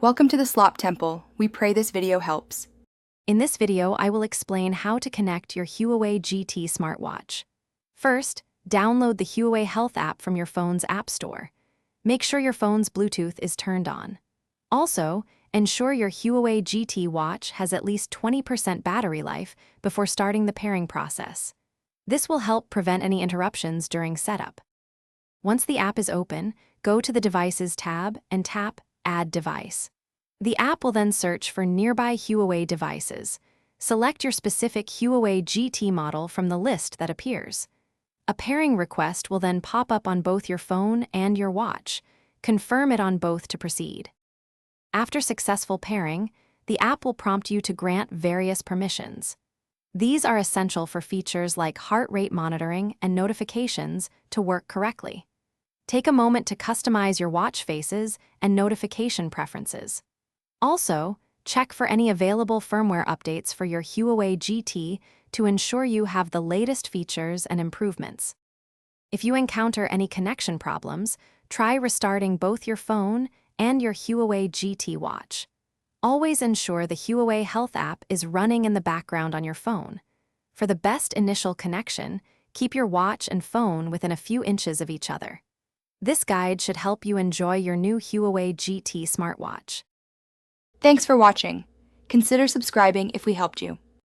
Welcome to the Slop Temple. We pray this video helps. In this video, I will explain how to connect your Huawei GT smartwatch. First, download the Huawei Health app from your phone's app store. Make sure your phone's Bluetooth is turned on. Also, ensure your Huawei GT watch has at least 20% battery life before starting the pairing process. This will help prevent any interruptions during setup. Once the app is open, go to the Devices tab and tap Add Device. The app will then search for nearby Huawei devices. Select your specific Huawei GT model from the list that appears. A pairing request will then pop up on both your phone and your watch. Confirm it on both to proceed. After successful pairing, the app will prompt you to grant various permissions. These are essential for features like heart rate monitoring and notifications to work correctly. Take a moment to customize your watch faces and notification preferences. Also, check for any available firmware updates for your Huawei GT to ensure you have the latest features and improvements. If you encounter any connection problems, try restarting both your phone and your Huawei GT watch. Always ensure the Huawei Health app is running in the background on your phone. For the best initial connection, keep your watch and phone within a few inches of each other. This guide should help you enjoy your new Huawei GT smartwatch. Thanks for watching. Consider subscribing if we helped you.